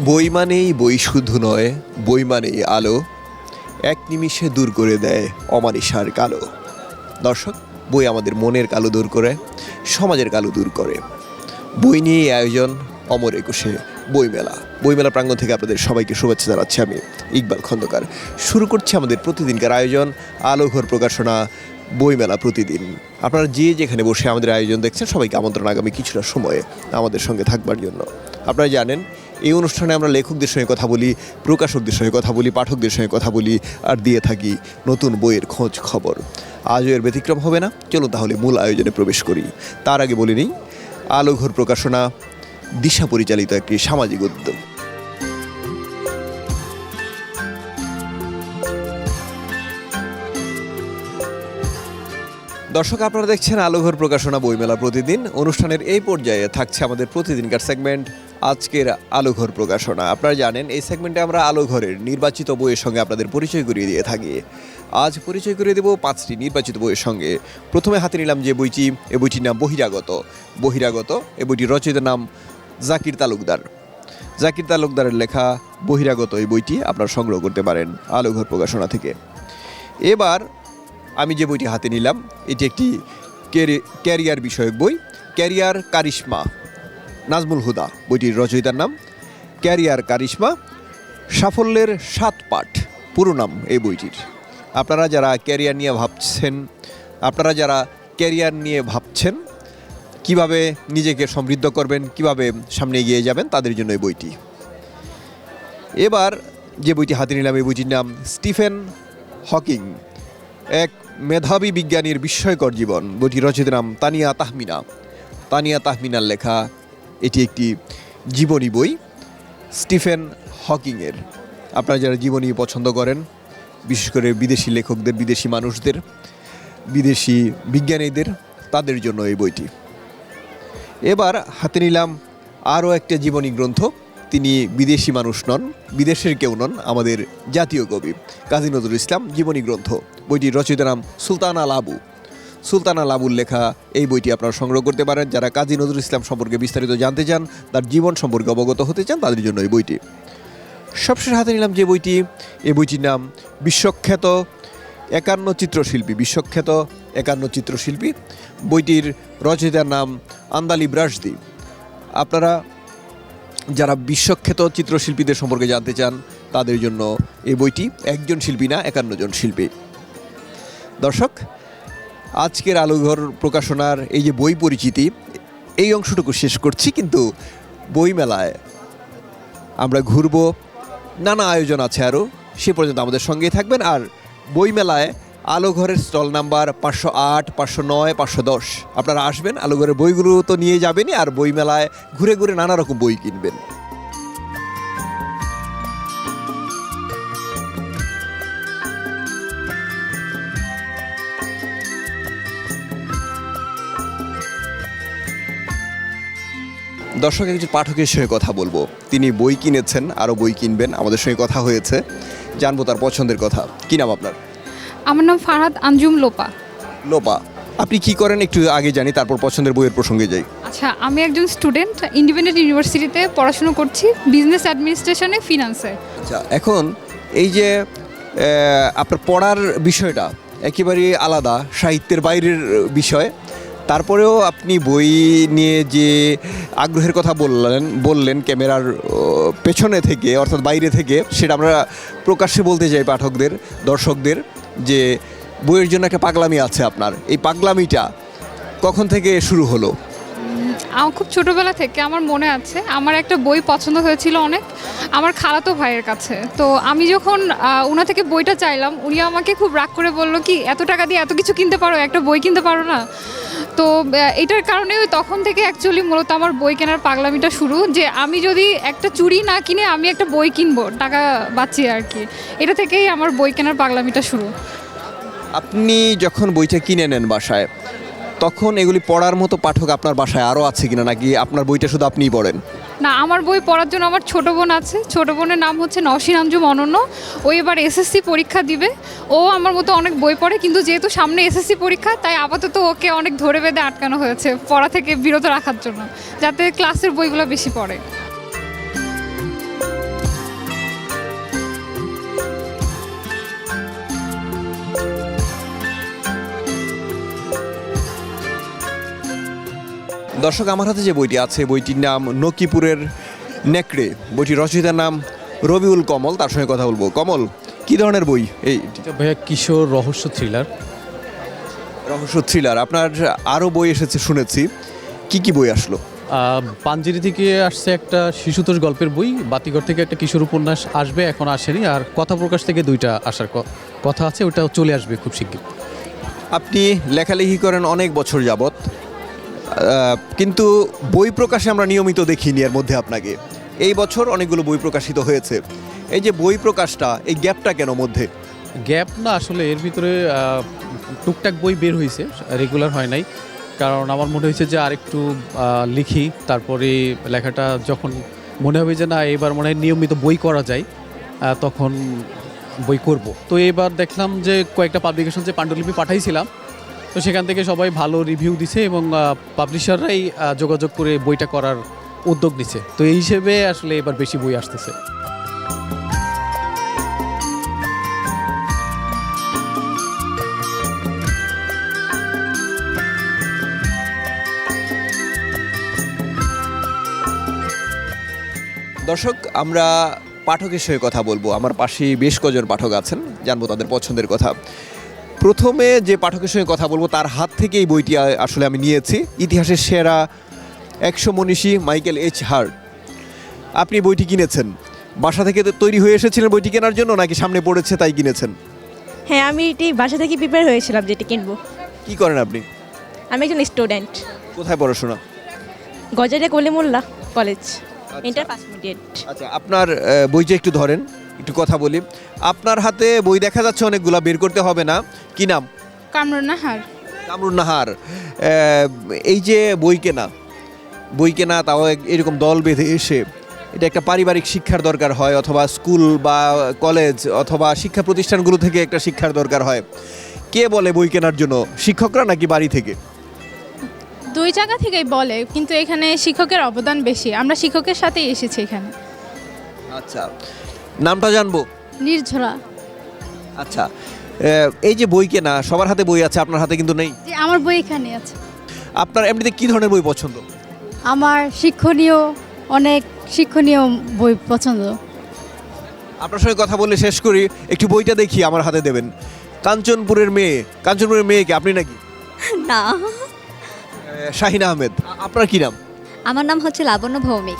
বই মানেই বই শুধু নয়, বই মানেই আলো, এক নিমিষে দূর করে দেয় অমানিসার কালো। দর্শক, বই আমাদের মনের কালো দূর করে, সমাজের কালো দূর করে। বই নিয়ে আয়োজন অমর একুশে বইমেলা। বইমেলা প্রাঙ্গণ থেকে আপনাদের সবাইকে শুভেচ্ছা জানাচ্ছি আমি ইকবাল খন্দকার। শুরু করছি আমাদের প্রতিদিনকার আয়োজন আলোঘর প্রকাশনা বইমেলা প্রতিদিন। আপনারা যে যেখানে বসে আমাদের আয়োজন দেখছেন সবাইকে আমন্ত্রণ আগামী কিছুটা সময়ে আমাদের সঙ্গে থাকবার জন্য। আপনারা জানেন এই অনুষ্ঠানে আমরা লেখকদের সঙ্গে কথা বলি, প্রকাশকদের সঙ্গে কথা বলি, পাঠকদের সঙ্গে কথা বলি, আর দিয়ে থাকি নতুন বইয়ের খোঁজ খবর। আজও এর ব্যতিক্রম হবে না। চলুন তাহলে মূল আয়োজনে প্রবেশ করি। তার আগে বলে নিই, আলোঘর প্রকাশনা দিশা পরিচালিত একটি সামাজিক উদ্যোগ। দর্শক, আপনারা দেখছেন আলোঘর প্রকাশনা বইমেলা প্রতিদিন। অনুষ্ঠানের এই পর্যায়ে থাকছে আমাদের প্রতিদিনকার সেগমেন্ট আজকের আলোঘর প্রকাশনা। আপনারা জানেন এই সেগমেন্টে আমরা আলোঘরের নির্বাচিত বইয়ের সঙ্গে আপনাদের পরিচয় করিয়ে দিয়ে থাকি। আজ পরিচয় করিয়ে দেব 5টি নির্বাচিত বইয়ের সঙ্গে। প্রথমে হাতে নিলাম যে বইটি, এই বইটির নাম বহিরাগত। এই বইটির রচয়িতার নাম জাকির তালুকদার। জাকির তালুকদারের লেখা বহিরাগত এই বইটি আপনারা সংগ্রহ করতে পারেন আলোঘর প্রকাশনা থেকে। এবার আমি যে বইটি হাতে নিলাম এটি একটি ক্যারিয়ার বিষয়ক বই, ক্যারিয়ার কারিশমা, নাজমুল হুদা। বইটির রচয়িতার নাম ক্যারিয়ার কারিশমা, সাফল্যের 7 পাঠ পুরো নাম এই বইটির। আপনারা যারা ক্যারিয়ার নিয়ে ভাবছেন কিভাবে নিজেকে সমৃদ্ধ করবেন, কিভাবে সামনে এগিয়ে যাবেন, তাদের জন্য এই বইটি। এবার যে বইটি হাতে নিলাম এই বইটির নাম স্টিফেন হকিং, এক মেধাবী বিজ্ঞানীর বিস্ময়কর জীবন। বইটির রচয়িতার নাম তানিয়া তাহমিনার লেখা এটি একটি জীবনী বই স্টিফেন হকিংয়ের। আপনারা যারা জীবনী পছন্দ করেন, বিশেষ করে বিদেশি লেখকদের, বিদেশি মানুষদের, বিদেশি বিজ্ঞানীদের, তাদের জন্য এই বইটি। এবার হাতে নিলাম আরও একটা জীবনী গ্রন্থ। তিনি বিদেশি মানুষ নন, বিদেশের কেউ নন, আমাদের জাতীয় কবি কাজী নজরুল ইসলাম। জীবনী গ্রন্থ, বইটির রচয়িতার নাম সুলতানা লাবুর লেখা এই বইটি আপনারা সংগ্রহ করতে পারেন। যারা কাজী নজরুল ইসলাম সম্পর্কে বিস্তারিত জানতে চান, তার জীবন সম্পর্কে অবগত হতে চান, তাদের জন্য এই বইটি। সবশেষে হাতে নিলাম যে বইটি, এই বইটির নাম বিশ্বখ্যাত 51 চিত্রশিল্পী। বইটির রচয়িতার নাম আন্দালিব রাশদি। আপনারা যারা বিশ্বখ্যাত চিত্রশিল্পীদের সম্পর্কে জানতে চান, তাদের জন্য এই বইটি। একজন শিল্পী না, 51 জন শিল্পী। দর্শক, আজকের আলোঘর প্রকাশনার এই যে বই পরিচিতি, এই অংশটুকু শেষ করছি। কিন্তু বইমেলায় আমরা ঘুরবো, নানা আয়োজন আছে আরও, সে পর্যন্ত আমাদের সঙ্গেই থাকবেন। আর বইমেলায় আলোঘরের স্টল নাম্বার 508, 509, 510 আপনারা আসবেন। আলোঘরের বইগুলো তো নিয়ে যাবেনই, আর বইমেলায় ঘুরে ঘুরে নানা রকম বই কিনবেন। দর্শক, একজন পাঠকের সঙ্গে কথা বলবো। তিনি বই কিনেছেন, আরও বই কিনবেন, আমাদের সঙ্গে কথা হয়েছে, জানবো তার পছন্দের কথা। কী নাম আপনার? আমার নাম ফারহাদ আঞ্জুম লোপা। আপনি কি করেন একটু আগে জানি, তারপর পছন্দের বইয়ের প্রসঙ্গে যাই। আচ্ছা, আমি একজন স্টুডেন্ট, ইন্ডিপেন্ডেন্ট ইউনিভার্সিটিতে পড়াশোনা করছি, বিজনেস অ্যাডমিনিস্ট্রেশনে, ফিনান্সে। আচ্ছা, এখন এই যে আপনার পড়ার বিষয়টা একেবারেই আলাদা, সাহিত্যের বাইরের বিষয়, তারপরেও আপনি বই নিয়ে যে আগ্রহের কথা বললেন ক্যামেরার পেছনে থেকে, অর্থাৎ বাইরে থেকে, সেটা আমরা প্রকাশ্যে বলতে চাই পাঠকদের, দর্শকদের, যে বইয়ের জন্য একটা পাগলামি আছে আপনার। এই পাগলামিটা কখন থেকে শুরু হলো? আমার খুব ছোটোবেলা থেকে আমার মনে আছে, আমার একটা বই পছন্দ হয়েছিল অনেক, আমার খালাতো ভাইয়ের কাছে। তো আমি যখন ওনা থেকে বইটা চাইলাম, উনি আমাকে খুব রাগ করে বললো কি, এত টাকা দিয়ে এত কিছু কিনতে পারো, একটা বই কিনতে পারো না? তো এটার কারণে তখন থেকে অ্যাকচুয়ালি মূলত আমার বই কেনার পাগলামিটা শুরু, যে আমি যদি একটা চুড়ি না কিনে আমি একটা বই কিনবো টাকা বাঁচিয়ে আর কি। এটা থেকেই আমার বই কেনার পাগলামিটা শুরু। আপনি যখন বইটা কিনে নেন বাসায়, তখন এগুলি পড়ার মতো পাঠক আপনার বাসায় আরও আছে কিনা, নাকি আপনার বইটা শুধু আপনিই পড়েন? না, আমার বই পড়ার জন্য আমার ছোটো বোন আছে। ছোটো বোনের নাম হচ্ছে নওশিন আঞ্জুম অনন্য। ও এবার এসএসসি পরীক্ষা দিবে। ও আমার মতো অনেক বই পড়ে, কিন্তু যেহেতু সামনে এসএসসি পরীক্ষা, তাই আপাতত ওকে অনেক ধরে বেঁধে আটকানো হয়েছে পড়া থেকে বিরত রাখার জন্য, যাতে ক্লাসের বইগুলো বেশি পড়ে। দর্শক, আমার হাতে যে বইটি আছে বইটির নাম নকিপুরের নেকড়ে। বইটির রচয়িতার নাম রবিউল কমল, তার সঙ্গে কথা বলবো। কমল, কি ধরনের বই এই? এটা ভাইয়া কিশোর রহস্য থ্রিলার। রহস্য থ্রিলার। আপনার আরও বই এসেছে শুনেছি, কি কি বই আসলো? পাঞ্জেরি থেকে আসছে একটা শিশুতোষ গল্পের বই, বাতিঘর থেকে একটা কিশোর উপন্যাস আসবে, এখন আসেনি। আর কথা প্রকাশ থেকে 2টা আসার কথা আছে, ওটাও চলে আসবে খুব শিগগির। আপনি লেখালেখি করেন অনেক বছর যাবৎ, কিন্তু বই প্রকাশে আমরা নিয়মিত দেখিনি এর মধ্যে আপনাকে। এই বছর অনেকগুলো বই প্রকাশিত হয়েছে। এই যে বই প্রকাশটা, এই গ্যাপটা কেন মধ্যে? গ্যাপ না, আসলে এর ভিতরে টুকটাক বই বের হয়েছে, রেগুলার হয় নাই। কারণ আমার মনে হয়েছে যে আরেকটু লিখি, তারপরে লেখাটা যখন মনে হবে যে না এবার মনে হয় নিয়মিত বই করা যায়, তখন বই করব। তো এবার দেখলাম যে কয়েকটা পাবলিকেশন যে পাণ্ডুলিপি পাঠাইছিলাম, তো সেখান থেকে সবাই ভালো রিভিউ দিছে এবং পাবলিশাররাই যোগাযোগ করে বইটা করার উদ্যোগ নিছে। তো এই হিসেবে আসলে এবার বেশি বই আসতেছে। দর্শক, আমরা পাঠকের সঙ্গে কথা বলবো। আমার পাশে বেশ কজন পাঠক আছেন, জানবো তাদের পছন্দের কথা। প্রথমে যে পাঠকের সঙ্গে কথা বলবো তার হাত থেকে এই বইটি আসলে আমি নিয়েছি, ইতিহাসের সেরা 100 মনীষী মাইকেল এইচ হার্ট। আপনি বইটি কিনেছেন, বাসা থেকে তৈরি হয়ে এসেছিলেন বইটি কেনার জন্য, নাকি সামনে পড়েছে তাই কিনেছেন? হ্যাঁ, আমি এটি বাসা থেকে প্রিপেয়ার হয়েছিলাম যেটি কিনবো। কি করেন আপনি? আমি একজন স্টুডেন্ট, কোথায় পড়াশোনা? Gazaria Kalimullah college, inter first mediate. আচ্ছা, আপনার বইটা একটু ধরেন, একটু কথা বলি। আপনার হাতে বই দেখা যাচ্ছে অনেকগুলা, বের করতে হবে না। কি নাম? কামরুন নাহার। কামরুন নাহার। এই যে বই কেনা তাও এরকম দল বেঁধে এসে, এটা একটা পারিবারিক শিক্ষার দরকার হয়, অথবা স্কুল বা কলেজ অথবা শিক্ষা প্রতিষ্ঠানগুলো থেকে একটা শিক্ষার দরকার হয়। কে বলে বই কেনার জন্য, শিক্ষকরা নাকি বাড়ি থেকে? 2 জায়গা থেকেই বলে, কিন্তু এখানে শিক্ষকের অবদান বেশি। আমরা শিক্ষকের সাথেই এসেছি এখানে। আচ্ছা, নামটা জানবো? নির্ঝরা। আচ্ছা, এই যে বই কেনা, সবার হাতে বই আছে, আপনার হাতে কিন্তু নেই। যে আমার বই এখানে আছে। আপনার এমনিতে কি ধরনের বই পছন্দ? আমার অনেক শিক্ষণীয় বই পছন্দ। আপনার সঙ্গে কথা বলে শেষ করি, একটু বইটা দেখি আমার হাতে দেবেন। কাঞ্চনপুরের মেয়েকে আপনি নাকি? না, শাহিন আহমেদ। আপনার কি নাম? আমার নাম হচ্ছে লাবণ্য ভৌমিক।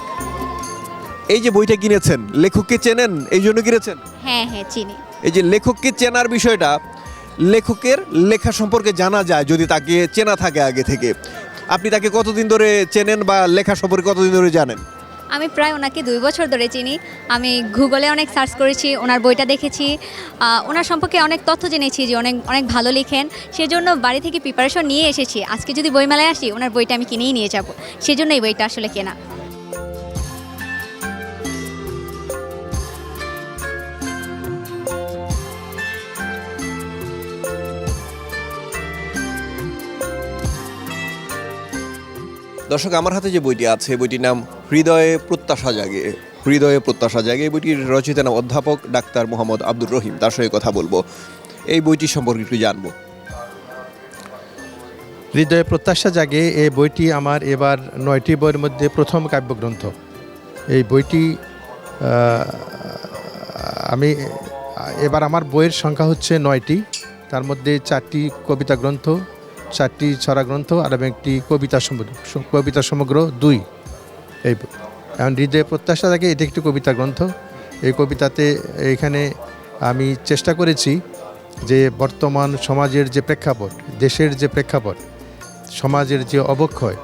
এই যে বইটা কিনেছেন, লেখককে চেনেন, এই জন্য কিনেছেন? হ্যাঁ হ্যাঁ, চিনি। এই যে লেখককে চেনার বিষয়টা, লেখকের লেখা সম্পর্কে জানা যায় যদি তাকে চেনা থাকে আগে থেকে। আপনি তাকে কতদিন ধরে চেনেন বা লেখা সম্পর্কে কতদিন ধরে জানেন? আমি প্রায় ওনাকে 2 বছর ধরে চিনি। আমি গুগলে অনেক সার্চ করেছি, ওনার বইটা দেখেছি, ওনার সম্পর্কে অনেক তথ্য জেনেছি যে অনেক ভালো লেখেন। সেজন্য বাড়ি থেকে প্রিপারেশন নিয়ে এসেছি। আজকে যদি বইমেলায় আসি, ওনার বইটা আমি কিনেই নিয়ে যাব। সেজন্য এই বইটা আসলে কেনা। দর্শক, আমার হাতে যে বইটি আছে, বইটির নাম হৃদয়ে প্রত্যাশা জাগে। এই বইটির রচয়িতা নাম অধ্যাপক ডাক্তার মোহাম্মদ আব্দুর রহিম, তার সঙ্গে কথা বলবো। এই বইটি সম্পর্কে একটু জানবো। হৃদয়ে প্রত্যাশা জাগে এই বইটি আমার এবার 9টি বইয়ের মধ্যে প্রথম কাব্যগ্রন্থ। এই বইটি আমার বইয়ের সংখ্যা হচ্ছে 9টি। তার মধ্যে 4টি কবিতা গ্রন্থ, 4টি ছড়া গ্রন্থ আর একটি কবিতা সমগ্র 2। এই বই এখন হৃদয়ে প্রত্যাশা জাগে, এটি একটি কবিতা গ্রন্থ। এই কবিতাতে এখানে আমি চেষ্টা করেছি যে বর্তমান সমাজের যে প্রেক্ষাপট, দেশের যে প্রেক্ষাপট, সমাজের যে অবক্ষয়,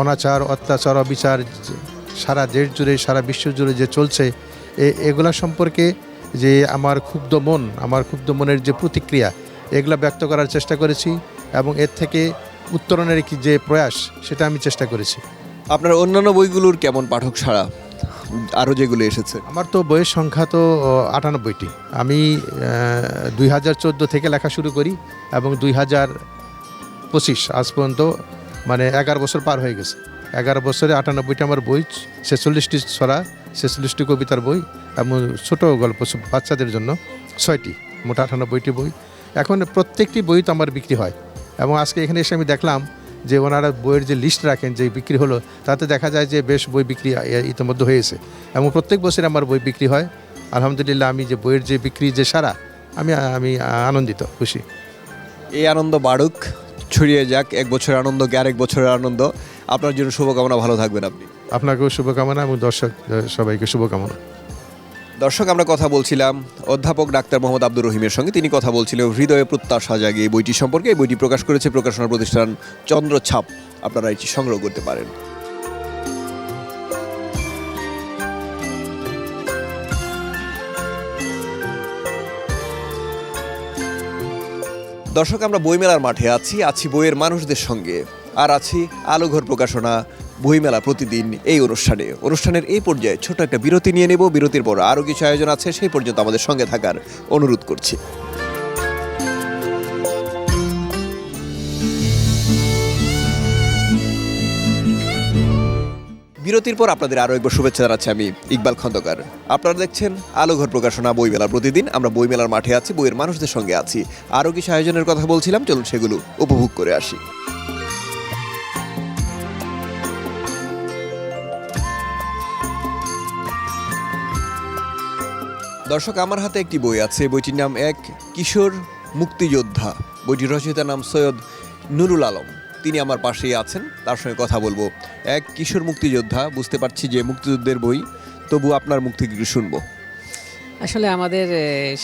অনাচার, অত্যাচার, অবিচার সারা দেশ জুড়ে, সারা বিশ্ব জুড়ে যে চলছে, এগুলা সম্পর্কে যে আমার ক্ষুব্ধ মনের যে প্রতিক্রিয়া, এগুলা ব্যক্ত করার চেষ্টা করেছি এবং এর থেকে উত্তরণের যে প্রয়াস, সেটা আমি চেষ্টা করেছি। আপনার অন্যান্য বইগুলোর কেমন পাঠক সাড়া, আরও যেগুলো এসেছে? আমার তো বইয়ের সংখ্যা তো 98টি। আমি 2014 থেকে লেখা শুরু করি এবং 2025 আজ পর্যন্ত, মানে 11 বছর পার হয়ে গেছে। 11 বছরে 98টি আমার বই, 46টি ছড়া, 46টি কবিতার বই এবং ছোটো গল্প বাচ্চাদের জন্য 6টি, মোট 98টি বই। এখন প্রত্যেকটি বই তো আমার বিক্রি হয় এবং আজকে এখানে এসে আমি দেখলাম যে ওনারা বইয়ের যে লিস্ট রাখেন যে বিক্রি হলো, তাতে দেখা যায় যে বেশ বই বিক্রি ইতিমধ্যে হয়েছে এবং প্রত্যেক বছর আমার বই বিক্রি হয়। আলহামদুলিল্লাহ, আমি যে বইয়ের যে বিক্রি যে সারা, আমি আনন্দিত, খুশি। এই আনন্দ বাড়ুক, ছড়িয়ে যাক, এক বছরের আনন্দকে আরেক বছরের আনন্দ। আপনার জন্য শুভকামনা, ভালো থাকবেন আপনি। আপনাকেও শুভকামনা এবং দর্শক সবাইকে শুভকামনা। দর্শক, আমরা কথা বলছিলাম অধ্যাপক ডাক্তার মোহাম্মদ আব্দুর রহিমের সঙ্গে। তিনি কথা বলছিলেন হৃদয়ে প্রত্যাশা জাগে এই বইটি সম্পর্কে। এই বইটি প্রকাশ করেছে প্রকাশনা প্রতিষ্ঠান চন্দ্রছাপ। আপনারা এটি সংগ্রহ করতে পারেন। দর্শক, আমরা বইমেলার মাঠে আছি বইয়ের মানুষদের সঙ্গে, আর আছি আলোঘর প্রকাশনা বইমেলা প্রতিদিন এই অনুষ্ঠানের এই পর্যায়ে ছোট একটা বিরতি নিয়ে নেব। বিরতির পর আরও কিছু আয়োজন আছে, সেই পর্যন্ত আমাদের সঙ্গে থাকার অনুরোধ করছি। বিরতির পর আপনাদের আরও একবার শুভেচ্ছা জানাচ্ছি আমি ইকবাল খন্দকার। আপনারা দেখছেন আলোঘর প্রকাশনা বইমেলা প্রতিদিন। আমরা বইমেলার মাঠে আছি, বইয়ের মানুষদের সঙ্গে আছি। আরও কিছু আয়োজনের কথা বলছিলাম, চলুন সেগুলো উপভোগ করে আসি। দর্শক, আমার হাতে একটি বই আছে। বইটির নাম এক কিশোর মুক্তিযোদ্ধা। বইটির রচয়িতার নাম সৈয়দ নুরুল আলম। তিনি আমার পাশেই আছেন, তার সঙ্গে কথা বলবো। এক কিশোর মুক্তিযোদ্ধা, বুঝতে পারছি যে মুক্তিযুদ্ধের বই, তবু আপনার মুখ থেকে একটু শুনবো। আসলে আমাদের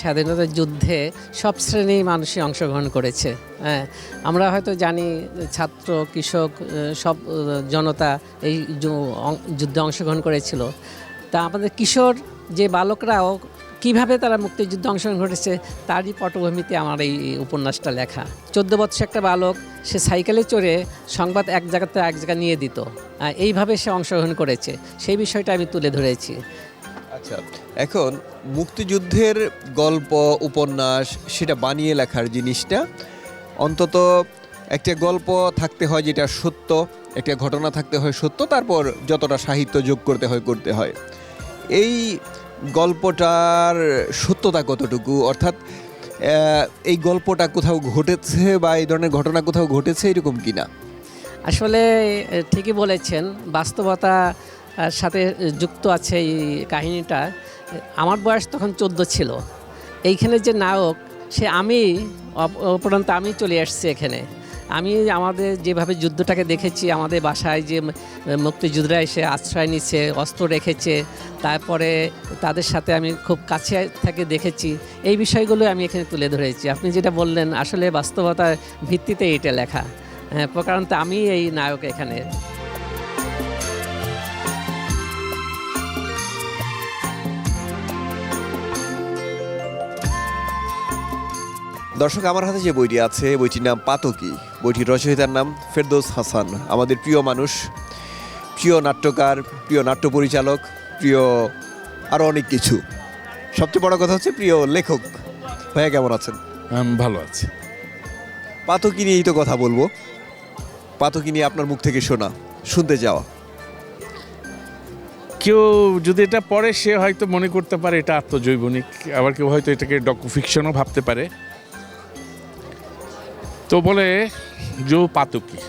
স্বাধীনতা যুদ্ধে সব শ্রেণীর মানুষই অংশগ্রহণ করেছে। হ্যাঁ, আমরা হয়তো জানি ছাত্র, কৃষক, সব জনতা এই যুদ্ধে অংশগ্রহণ করেছিল। তা আমাদের কিশোর যে বালকরাও কিভাবে তারা মুক্তিযুদ্ধে অংশগ্রহণ করেছে তারই পটভূমিতে আমার এই উপন্যাসটা লেখা। 14 বছর একটা বালক, সে সাইকেলে চড়ে সংবাদ এক জায়গাতে এক জায়গায় নিয়ে দিত, এইভাবে সে অংশগ্রহণ করেছে, সেই বিষয়টা আমি তুলে ধরেছি। আচ্ছা, এখন মুক্তিযুদ্ধের গল্প, উপন্যাস, সেটা বানিয়ে লেখার জিনিসটা, অন্তত একটা গল্প থাকতে হয় যেটা সত্য, একটা ঘটনা থাকতে হয় সত্য, তারপর যতটা সাহিত্য যোগ করতে হয়। এই গল্পটার সত্যতা কতটুকু, অর্থাৎ এই গল্পটা কোথাও ঘটেছে বা এই ধরনের ঘটনা কোথাও ঘটেছে, এরকম কি না? আসলে ঠিকই বলেছেন, বাস্তবতা সাথে যুক্ত আছে এই কাহিনীটা। আমার বয়স তখন 14 ছিল। এইখানে যে নায়ক, সে আমি, অপরন্ত আমি চলে আসছি এখানে। আমি আমাদের যেভাবে যুদ্ধটাকে দেখেছি, আমাদের বাসায় যে মুক্তিযোদ্ধারা এসে আশ্রয় নিচ্ছে, অস্ত্র রেখেছে, তারপরে তাদের সাথে আমি খুব কাছে থেকে দেখেছি, এই বিষয়গুলো আমি এখানে তুলে ধরেছি। আপনি যেটা বললেন, আসলে বাস্তবতার ভিত্তিতে এটা লেখা। প্রকারান্তে আমি এই নায়ক এখানে। দর্শক, আমার হাতে যে বইটি আছে, বইটির নাম পাতকি। বইটির রচয়িতার নাম ফেরদৌস হাসান। আমাদের প্রিয় মানুষ, প্রিয় নাট্যকার, প্রিয় নাট্য পরিচালক, প্রিয় আরও অনেক কিছু। সবচেয়ে বড় কথা হচ্ছে প্রিয় লেখক। ভাইয়া কেমন আছেন? ভালো আছি। পাতকি নিয়েই তো কথা বলবো। পাতকি নিয়ে আপনার মুখ থেকে শুনতে যাওয়া। কেউ যদি এটা পড়ে সে হয়তো মনে করতে পারে এটা আত্মজৈবনিক, আবার কেউ হয়তো এটাকে ডকুফিকশনও ভাবতে পারে। তো বলে যে পাতকি,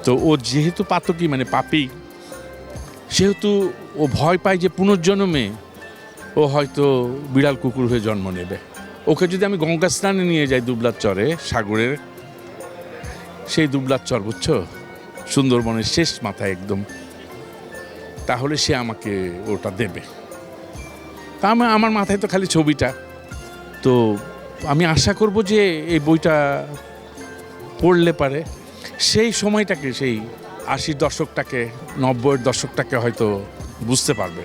তো ও যেহেতু পাতকি মানে পাপী, সেহেতু ও ভয় পায় যে পুনর্জন্মে ও হয়তো বিড়াল কুকুর হয়ে জন্ম নেবে। ওকে যদি আমি গঙ্গা স্নানে নিয়ে যাই দুবলার চরে, সাগরের সেই দুবলার চর, বুঝছো, সুন্দরবনের শেষ মাথায় একদম, তাহলে সে আমাকে ওটা দেবে। তা আমার মাথায় তো খালি ছবিটা। তো আমি আশা করব যে এই বইটা পড়লে পারে সেই সময়টাকে, সেই 80-র দশকটাকে, 90-এর দশকটাকে হয়তো বুঝতে পারবে।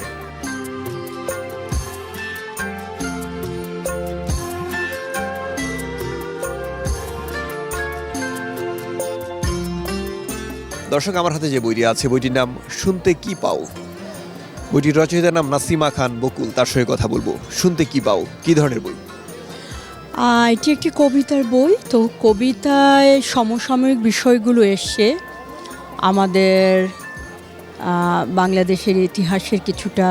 দর্শক, আমার হাতে যে বইটি আছে, বইটির নাম শুনতে কি পাও। বইটির রচয়িতার নাম নাসিমা খান বকুল। তার সঙ্গে কথা বলবো। শুনতে কি পাও কি ধরনের বই? এটি একটি কবিতার বই। তো কবিতায় সমসাময়িক বিষয়গুলো এসছে, আমাদের বাংলাদেশের ইতিহাসের কিছুটা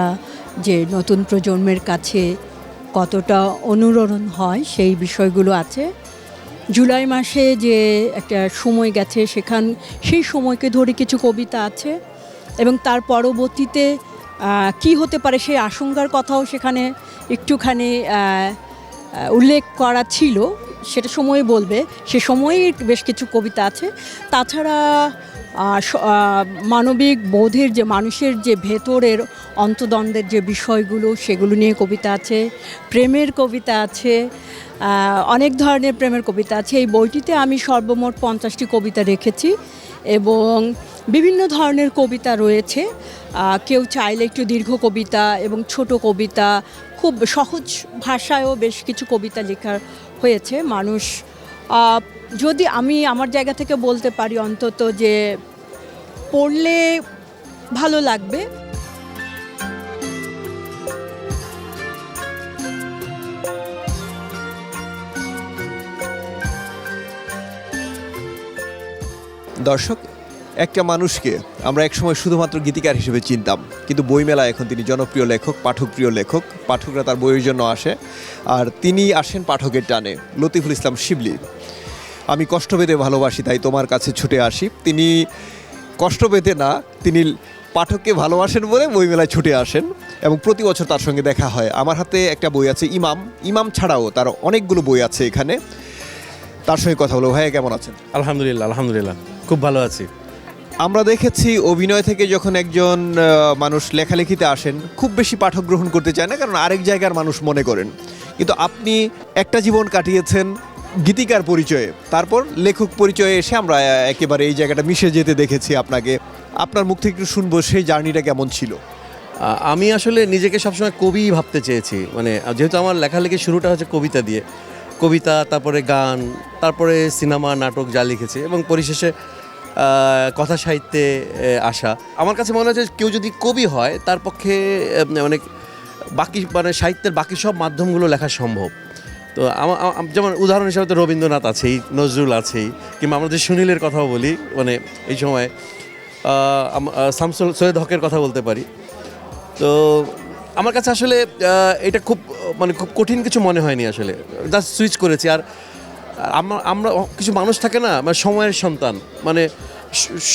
যে নতুন প্রজন্মের কাছে কতটা অনুরণন হয় সেই বিষয়গুলো আছে। জুলাই মাসে যে একটা সময় গেছে সেই সময়কে ধরে কিছু কবিতা আছে এবং তার পরবর্তীতে কি হতে পারে সেই আশঙ্কার কথাও সেখানে একটুখানি উল্লেখ করা ছিল, সেটা সময় বলবে। সে সময়ে বেশ কিছু কবিতা আছে। তাছাড়া মানবিক বোধের যে মানুষের যে ভেতরের অন্তদ্বন্দ্বের যে বিষয়গুলো সেগুলো নিয়ে কবিতা আছে, প্রেমের কবিতা আছে, অনেক ধরনের প্রেমের কবিতা আছে। এই বইটিতে আমি সর্বমোট 50টি কবিতা রেখেছি এবং বিভিন্ন ধরনের কবিতা রয়েছে। কেউ চাইলে একটু দীর্ঘ কবিতা এবং ছোট কবিতা, খুব সহজ ভাষায়ও বেশ কিছু কবিতা লেখা হয়েছে। মানুষ যদি আমি আমার জায়গা থেকে বলতে পারি অন্তত যে পড়লে ভালো লাগবে। দর্শক, একটা মানুষকে আমরা একসময় শুধুমাত্র গীতিকার হিসেবে চিনতাম, কিন্তু বইমেলা এখন তিনি জনপ্রিয় লেখক, পাঠকপ্রিয় লেখক। পাঠকরা তার বইয়ের জন্য আসে, আর তিনি আসেন পাঠকের টানে। লতিফুল ইসলাম শিবলি, আমি কষ্ট পেতে ভালোবাসি তাই তোমার কাছে ছুটে আসি। তিনি কষ্ট পেতে না, তিনি পাঠককে ভালোবাসেন বলে বইমেলায় ছুটে আসেন এবং প্রতি বছর তার সঙ্গে দেখা হয়। আমার হাতে একটা বই আছে ইমাম ছাড়াও তার অনেকগুলো বই আছে এখানে। তার সঙ্গে কথা বলবো। ভাইয়া কেমন আছেন? আলহামদুলিল্লাহ খুব ভালো আছি। আমরা দেখেছি অভিনয় থেকে যখন একজন মানুষ লেখালেখিতে আসেন, খুব বেশি পাঠক গ্রহণ করতে চায় না, কারণ আরেক জায়গার মানুষ মনে করেন। কিন্তু আপনি একটা জীবন কাটিয়েছেন গীতিকার পরিচয়ে, তারপর লেখক পরিচয়ে এসে আমরা একেবারে এই জায়গাটা মিশে যেতে দেখেছি আপনাকে। আপনার মুখ থেকে একটু শুনবো সেই জার্নিটা কেমন ছিল। আমি আসলে নিজেকে সবসময় কবি ভাবতে চেয়েছি, মানে যেহেতু আমার লেখালেখির শুরুটা হচ্ছে কবিতা দিয়ে, কবিতা, তারপরে গান, তারপরে সিনেমা, নাটক যা লিখেছি এবং পরিশেষে কথা সাহিত্যে আসা। আমার কাছে মনে হচ্ছে কেউ যদি কবি হয় তার পক্ষে মানে সাহিত্যের বাকি সব মাধ্যমগুলো লেখা সম্ভব। তো যেমন উদাহরণ হিসাবে তো রবীন্দ্রনাথ আছেই, নজরুল আছেই, কিংবা আমরা যে সুনীলের কথাও বলি, মানে এই সময় শামসুল সৈয়দ হকের কথা বলতে পারি। তো আমার কাছে আসলে এটা খুব কঠিন কিছু মনে হয়নি, আসলে জাস্ট সুইচ করেছি। আর আমরা কিছু মানুষ থাকে না, মানে সময়ের সন্তান, মানে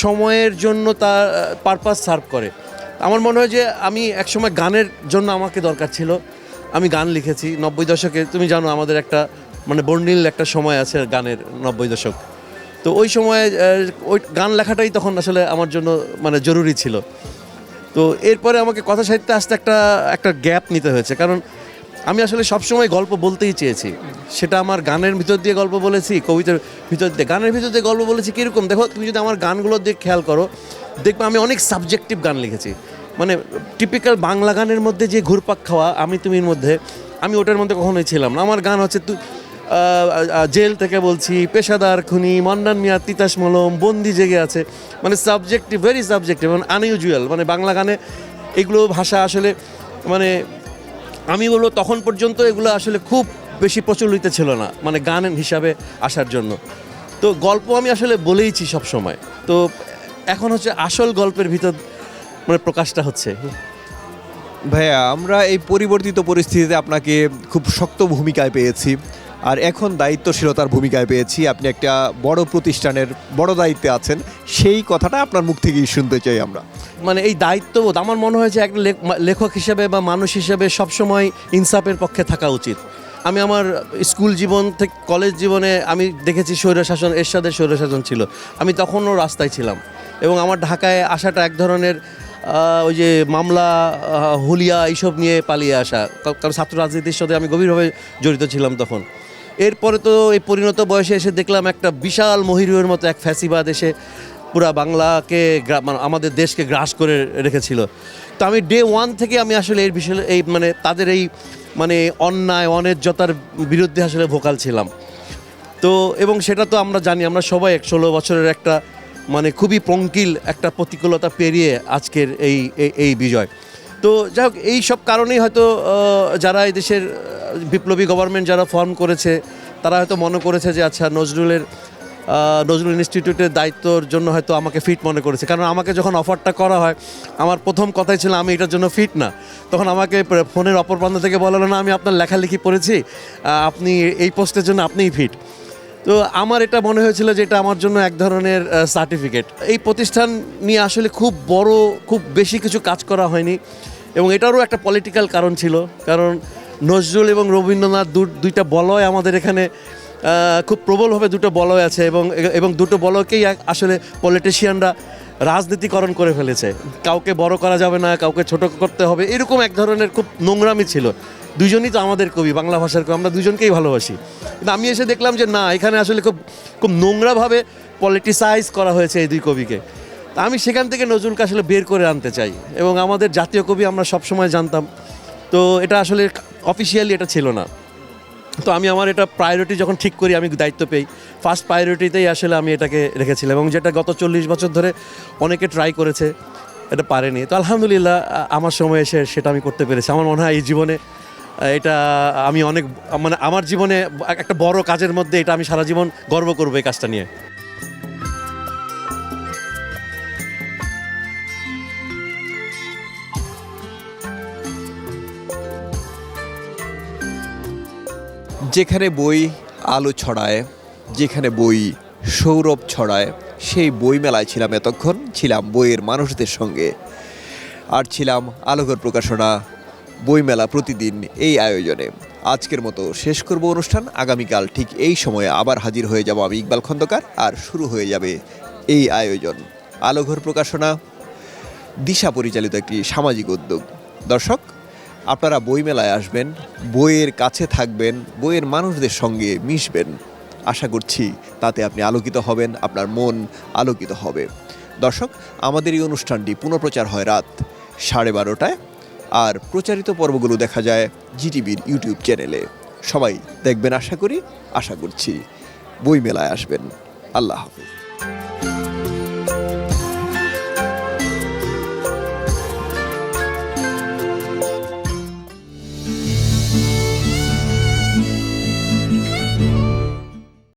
সময়ের জন্য তার পারপাস সার্ভ করে। আমার মনে হয় যে আমি একসময় গানের জন্য আমাকে দরকার ছিল, আমি গান লিখেছি 90 দশকে। তুমি জানো আমাদের একটা বর্ণিল একটা সময় আছে গানের, 90 দশক। তো ওই সময়ে ওই গান লেখাটাই তখন আসলে আমার জন্য জরুরি ছিল। তো এরপরে আমাকে কথা সাহিত্যে আসতে একটা গ্যাপ নিতে হয়েছে, কারণ আমি আসলে সবসময় গল্প বলতেই চেয়েছি। সেটা আমার গানের ভিতর দিয়ে গল্প বলেছি, কবিতার ভিতর দিয়ে, গানের ভিতর দিয়ে গল্প বলেছি। কীরকম দেখো, তুমি যদি আমার গানগুলোর দিকে খেয়াল করো, দেখবে আমি অনেক সাবজেক্টিভ গান লিখেছি। টিপিক্যাল বাংলা গানের মধ্যে যে ঘুরপাক খাওয়া আমি তুমির মধ্যে, আমি ওটার মধ্যে কখনোই ছিলাম না। আমার গান হচ্ছে জেল থেকে বলছি, পেশাদার খুনি, মন্নান মিয়া, তিতাস মলম, বন্দি জেগে আছে, subjective, very subjective, unusual. Bangla গানে এগুলো ভাষা আসলে আমি বলবো তখন পর্যন্ত এগুলো আসলে খুব বেশি প্রচলিত ছিল না, গান হিসাবে আসার জন্য। তো গল্প আমি আসলে বলেইছি সব সময়। তো এখন হচ্ছে আসল গল্পের ভিতর প্রকাশটা হচ্ছে। ভাইয়া, আমরা এই পরিবর্তিত পরিস্থিতিতে আপনাকে খুব শক্ত ভূমিকায় পেয়েছি, আর এখন দায়িত্বশীলতার ভূমিকায় পেয়েছি। আপনি একটা বড় প্রতিষ্ঠানের বড় দায়িত্বে আছেন, সেই কথাটা আপনার মুখ থেকেই শুনতে চাই আমরা। এই দায়িত্ববোধ আমার মনে হয় যে একটা লেখক হিসেবে বা মানুষ হিসেবে সবসময় ইনসাফের পক্ষে থাকা উচিত। আমি আমার স্কুল জীবন থেকে কলেজ জীবনে আমি দেখেছি স্বৈরশাসন, এরশাদের স্বৈরশাসন ছিল, আমি তখনও রাস্তায় ছিলাম। এবং আমার ঢাকায় আসাটা এক ধরনের ওই যে মামলা, হুলিয়া এইসব নিয়ে পালিয়ে আসা, কারণ ছাত্র রাজনীতির সাথে আমি গভীরভাবে জড়িত ছিলাম তখন। এরপরে তো এই পরিণত বয়সে এসে দেখলাম একটা বিশাল মহিরুহের মতো এক ফ্যাসিবাদ এসে পুরা বাংলাকে, আমাদের দেশকে গ্রাস করে রেখেছিল। তো আমি ডে 1 থেকে আমি আসলে এর বিষয়ে এই তাদের এই অন্যায় অন্যায্যতার বিরুদ্ধে আসলে ভোকাল ছিলাম। তো এবং সেটা তো আমরা জানি, আমরা সবাই 16 বছরের একটা খুবই পঙ্কিল একটা প্রতিকূলতা পেরিয়ে আজকের এই বিজয়। তো যাই হোক, এই সব কারণেই হয়তো যারা এই দেশের বিপ্লবী গভর্নমেন্ট যারা ফর্ম করেছে, তারা হয়তো মনে করেছে যে আচ্ছা নজরুল ইনস্টিটিউটের দায়িত্বর জন্য হয়তো আমাকে ফিট মনে করেছে। কারণ আমাকে যখন অফারটা করা হয়, আমার প্রথম কথাই ছিল আমি এটার জন্য ফিট না। তখন আমাকে ফোনের অপর প্রান্ত থেকে বলা হলো, না, আমি আপনার লেখালেখি পড়েছি, আপনি এই পোস্টের জন্য আপনিই ফিট। তো তো আমার এটা মনে হয়েছিল যে এটা আমার জন্য এক ধরনের সার্টিফিকেট। এই প্রতিষ্ঠান নিয়ে আসলে খুব বেশি কিছু কাজ করা হয়নি, এবং এটারও একটা পলিটিক্যাল কারণ ছিল। কারণ নজরুল এবং রবীন্দ্রনাথ দুইটা বলয় আমাদের এখানে খুব প্রবলভাবে দুটো বলয় আছে, এবং দুটো বলয়কেই আসলে পলিটিশিয়ানরা রাজনীতিকরণ করে ফেলেছে। কাউকে বড় করা যাবে না, কাউকে ছোট করতে হবে, এরকম এক ধরনের খুব নোংরামি ছিল। দুজনই তো আমাদের কবি, বাংলা ভাষার কবি, আমরা দুজনকেই ভালোবাসি। কিন্তু আমি এসে দেখলাম যে না, এখানে আসলে খুব নোংরাভাবে পলিটিসাইজ করা হয়েছে এই দুই কবিকে। তা আমি সেখান থেকে নজরুলকে আসলে বের করে আনতে চাই, এবং আমাদের জাতীয় কবি আমরা সবসময় জানতাম, তো এটা আসলে অফিসিয়ালি এটা ছিল না। তো আমি আমার এটা প্রায়োরিটি যখন ঠিক করি, আমি দায়িত্ব পেই, ফার্স্ট প্রায়োরিটিতেই আসলে আমি এটাকে রেখেছিলাম, এবং যেটা গত 40 বছর ধরে অনেকে ট্রাই করেছে, এটা পারেনি। তো আলহামদুলিল্লাহ আমার সময় এসে সেটা আমি করতে পেরেছি। আমার মনে হয় এই জীবনে এটা আমি অনেক, মানে আমার জীবনে একটা বড় কাজের মধ্যে এটা আমি সারা জীবন গর্ব করবো এই কাজটা নিয়ে। যেখানে বই আলো ছড়ায়, যেখানে বই সৌরভ ছড়ায়, সেই বই মেলায় ছিলাম এতক্ষণ, ছিলাম বইয়ের মানুষদের সঙ্গে, আর ছিলাম আলোঘর প্রকাশনা বইমেলা প্রতিদিন এই আয়োজনে। আজকের মতো শেষ করব অনুষ্ঠান। আগামীকাল ঠিক এই সময়ে আবার হাজির হয়ে যাব আমি, ইকবাল খন্দকার, আর শুরু হয়ে যাবে এই আয়োজন। আলোঘর প্রকাশনা দিশা পরিচালিত একটি সামাজিক উদ্যোগ। দর্শক, আপনারা বইমেলায় আসবেন, বইয়ের কাছে থাকবেন, বইয়ের মানুষদের সঙ্গে মিশবেন। আশা করছি তাতে আপনি আলোকিত হবেন, আপনার মন আলোকিত হবে। দর্শক, আমাদের এই অনুষ্ঠানটি পুনঃপ্রচার হয় রাত 12:30টায়, আর প্রচারিত পর্বগুলো দেখা যায় জিটিভির ইউটিউব চ্যানেলে। সবাই দেখবেন আশা করছি। বইমেলায় আসবেন। আল্লাহ হাফেজ।